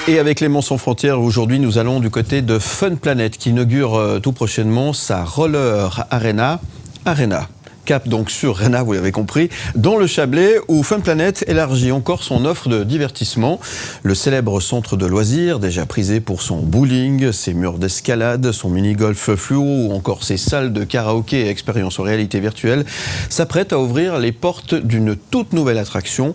Et avec Léman sans frontières, aujourd'hui, nous allons du côté de Fun Planet qui inaugure tout prochainement sa Roller Arena. Cap donc sur Réna, vous l'avez compris, dans le Chablais, où Fun Planet élargit encore son offre de divertissement. Le célèbre centre de loisirs, déjà prisé pour son bowling, ses murs d'escalade, son mini-golf fluo ou encore ses salles de karaoké et expériences en réalité virtuelle, s'apprête à ouvrir les portes d'une toute nouvelle attraction,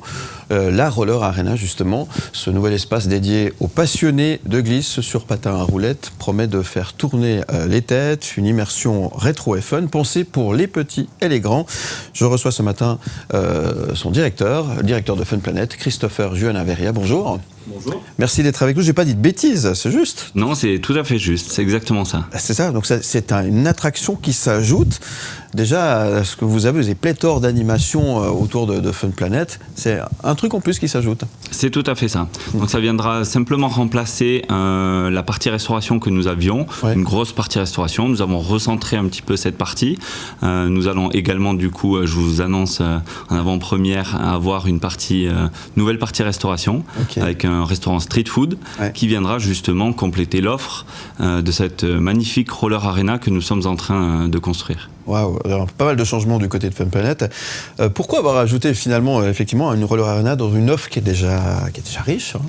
la Roller Arena justement. Ce nouvel espace dédié aux passionnés de glisse sur patins à roulettes promet de faire tourner les têtes, une immersion rétro et fun pensée pour les petits et les grands. Je reçois ce matin son directeur de Fun Planet, Christopher Juanaveria. Bonjour. Bonjour. Merci d'être avec nous. Je n'ai pas dit de bêtises, c'est juste? Non, c'est tout à fait juste, c'est exactement ça. C'est ça, donc c'est une attraction qui s'ajoute déjà à ce que vous avez pléthore d'animations autour de Fun Planet. C'est un truc en plus qui s'ajoute. C'est tout à fait ça. Donc ça viendra simplement remplacer la partie restauration que nous avions, une grosse partie restauration. Nous avons recentré un petit peu cette partie. Nous allons également, du coup, je vous annonce en avant-première, avoir une partie, nouvelle partie restauration, avec un restaurant street food qui viendra justement compléter l'offre de cette magnifique Roller Arena que nous sommes en train de construire. Waouh, pas mal de changements du côté de Fun Planet. Pourquoi avoir ajouté finalement effectivement une Roller Arena dans une offre qui est déjà riche, hein?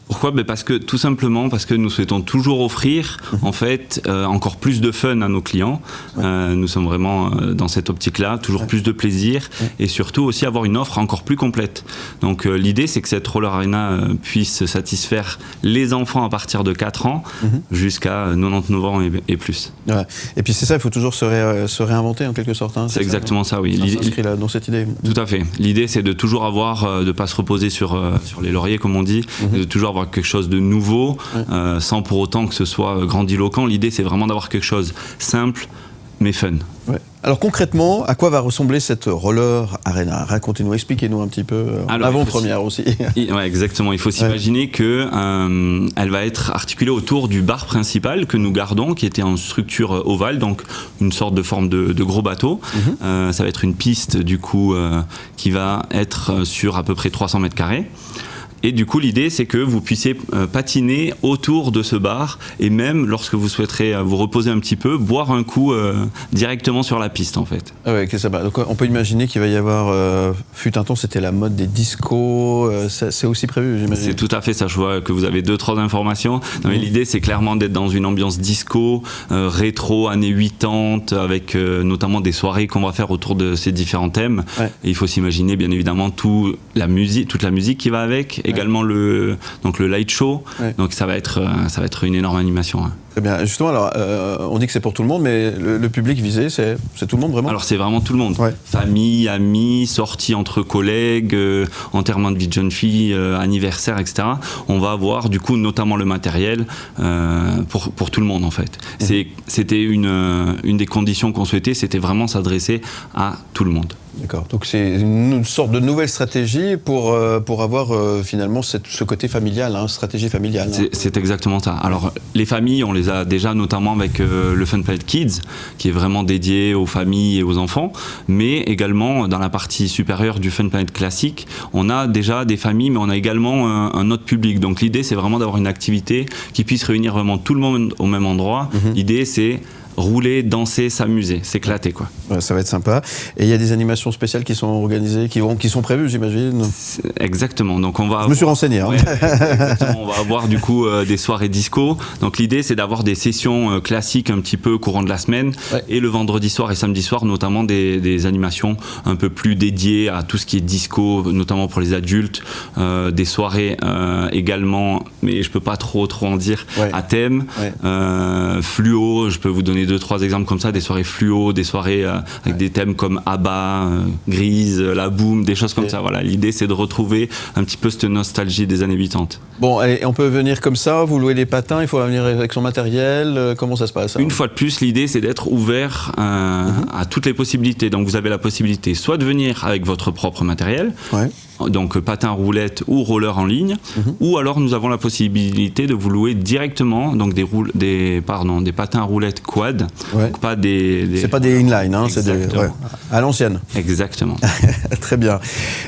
Pourquoi ? Parce que tout simplement parce que nous souhaitons toujours offrir en fait encore plus de fun à nos clients. Nous sommes vraiment dans cette optique-là, toujours plus de plaisir et surtout aussi avoir une offre encore plus complète. Donc l'idée c'est que cette Roller Arena puisse satisfaire les enfants à partir de 4 ans jusqu'à 99 ans et plus. Ouais. Et puis c'est ça, il faut toujours se réinventer en quelque sorte. Hein, c'est exactement ça, oui. Ça s'inscrit là, dans cette idée. Tout à fait. L'idée c'est de toujours avoir, de ne pas se reposer sur les lauriers comme on dit, de toujours avoir quelque chose de nouveau, sans pour autant que ce soit grandiloquent. L'idée, c'est vraiment d'avoir quelque chose simple, mais fun. Ouais. Alors concrètement, à quoi va ressembler cette Roller Arena? Racontez-nous, expliquez-nous un petit peu, avant-première aussi. Ouais, exactement, il faut s'imaginer qu'elle va être articulée autour du bar principal que nous gardons, qui était en structure ovale, donc une sorte de forme de gros bateau. Ça va être une piste, du coup, qui va être sur à peu près 300 mètres carrés. Et du coup, l'idée, c'est que vous puissiez patiner autour de ce bar et même, lorsque vous souhaiterez vous reposer un petit peu, boire un coup directement sur la piste, en fait. Ah ouais, ça va. Donc, on peut imaginer qu'il va y avoir... fut un temps, c'était la mode des discos. C'est aussi prévu, j'imagine. C'est tout à fait ça. Je vois que vous avez 2-3 informations. Non, mais l'idée, c'est clairement d'être dans une ambiance disco, rétro, années 80, avec notamment des soirées qu'on va faire autour de ces différents thèmes. Et il faut s'imaginer, bien évidemment, toute la musique qui va avec. Également le light show, donc ça va être une énorme animation. Très bien. Justement, alors, on dit que c'est pour tout le monde, mais le public visé, c'est tout le monde vraiment? Alors c'est vraiment tout le monde. Famille, amis, sorties entre collègues, enterrement de vie de jeune fille, anniversaire, etc. On va avoir du coup notamment le matériel pour tout le monde en fait. C'était une des conditions qu'on souhaitait, c'était vraiment s'adresser à tout le monde. D'accord. Donc c'est une sorte de nouvelle stratégie pour avoir finalement ce côté familial, stratégie familiale. C'est exactement ça. Alors les familles, on les a déjà notamment avec le Fun Planet Kids, qui est vraiment dédié aux familles et aux enfants, mais également dans la partie supérieure du Fun Planet classique, on a déjà des familles, mais on a également un autre public. Donc l'idée, c'est vraiment d'avoir une activité qui puisse réunir vraiment tout le monde au même endroit. L'idée, c'est rouler, danser, s'amuser, s'éclater quoi. Ouais, ça va être sympa. Et il y a des animations spéciales qui sont organisées, qui sont prévues, j'imagine. Exactement. Donc on va. Je me suis renseigné. Hein. Exactement. On va avoir du coup des soirées disco. Donc l'idée c'est d'avoir des sessions classiques un petit peu courant de la semaine et le vendredi soir et samedi soir notamment des animations un peu plus dédiées à tout ce qui est disco, notamment pour les adultes. Des soirées également, mais je peux pas trop en dire, à thème. Fluo, je peux vous donner 2-3 exemples comme ça, des soirées fluo, des soirées avec des thèmes comme ABBA, Grise, La Boom, des choses comme ça. Voilà, l'idée c'est de retrouver un petit peu cette nostalgie des années 80. Bon, et on peut venir comme ça, vous louez les patins, il faut venir avec son matériel, comment ça se passe? Une fois de plus, l'idée c'est d'être ouvert à toutes les possibilités. Donc vous avez la possibilité soit de venir avec votre propre matériel, donc patin roulette ou roller en ligne, ou alors nous avons la possibilité de vous louer directement donc des patins roulettes quad quad, donc pas c'est pas des inline, hein, c'est des, à l'ancienne. Exactement. Très bien.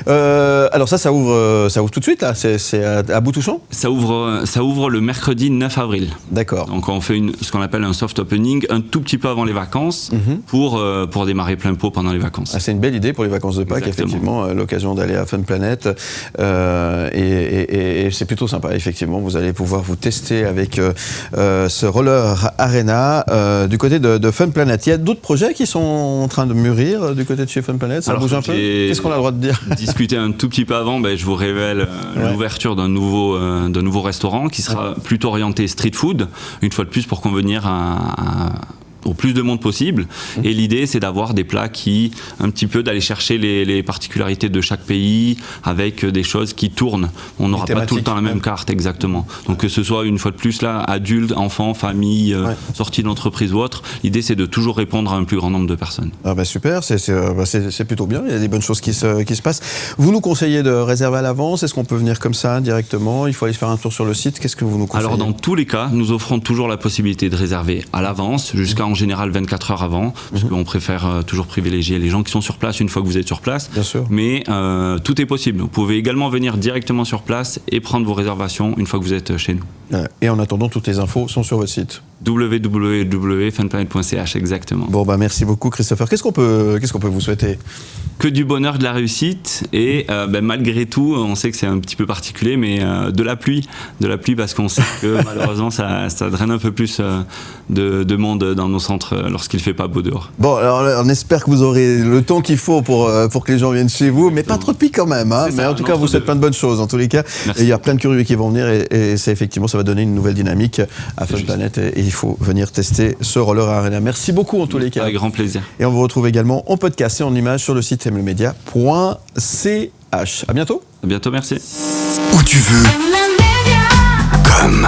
Alors ça ouvre tout de suite là, c'est à Boutouchon. Ça ouvre le mercredi 9 avril. D'accord. Donc on fait ce qu'on appelle un soft opening un tout petit peu avant les vacances pour démarrer plein pot pendant les vacances. Ah, c'est une belle idée pour les vacances de Pâques. Exactement. Effectivement, l'occasion d'aller à Fun Planet et c'est plutôt sympa. Effectivement, vous allez pouvoir vous tester avec ce roller arena du côté de Fun Planet. Il y a d'autres projets qui sont en train de mûrir du côté de chez Fun Planet. Ça bouge un peu. Qu'est-ce qu'on a le droit de dire? Discuter un tout petit peu avant, je vous révèle l'ouverture d'un nouveau restaurant qui sera plutôt orienté street food, une fois de plus pour convenir au plus de monde possible. Et l'idée, c'est d'avoir des plats d'aller chercher les particularités de chaque pays avec des choses qui tournent. On n'aura pas tout le temps la même carte, exactement. Donc que ce soit une fois de plus là, adultes, enfants, famille, sortie d'entreprise ou autre, l'idée c'est de toujours répondre à un plus grand nombre de personnes. Ah super, c'est plutôt bien, il y a des bonnes choses qui se passent. Vous nous conseillez de réserver à l'avance? Est-ce qu'on peut venir comme ça directement? Il faut aller faire un tour sur le site? Qu'est-ce que vous nous conseillez? Alors dans tous les cas, nous offrons toujours la possibilité de réserver à l'avance, jusqu'à en général 24 heures avant, parce qu'on préfère toujours privilégier les gens qui sont sur place une fois que vous êtes sur place. Bien sûr. Mais tout est possible. Vous pouvez également venir directement sur place et prendre vos réservations une fois que vous êtes chez nous. Et en attendant, toutes les infos sont sur votre site. www.funplanet.ch, exactement. Bon, merci beaucoup Christopher. Qu'est-ce qu'on peut vous souhaiter? Que du bonheur, de la réussite et malgré tout, on sait que c'est un petit peu particulier, mais de la pluie parce qu'on sait que malheureusement ça draine un peu plus de monde dans nos centres lorsqu'il fait pas beau dehors. Bon, alors on espère que vous aurez le temps qu'il faut pour que les gens viennent chez vous, mais pas trop de pluie quand même. Hein. Mais en tout cas, vous souhaite plein de bonnes choses en tous les cas. Et il y a plein de curieux qui vont venir et c'est effectivement, ça va donner une nouvelle dynamique à Fun Planet et il faut venir tester ce roller arena. Merci beaucoup en tous les cas. Avec grand plaisir. Et on vous retrouve également en podcast et en image sur le site mlemedia.ch. À bientôt. À bientôt, merci. Où tu veux. Comme.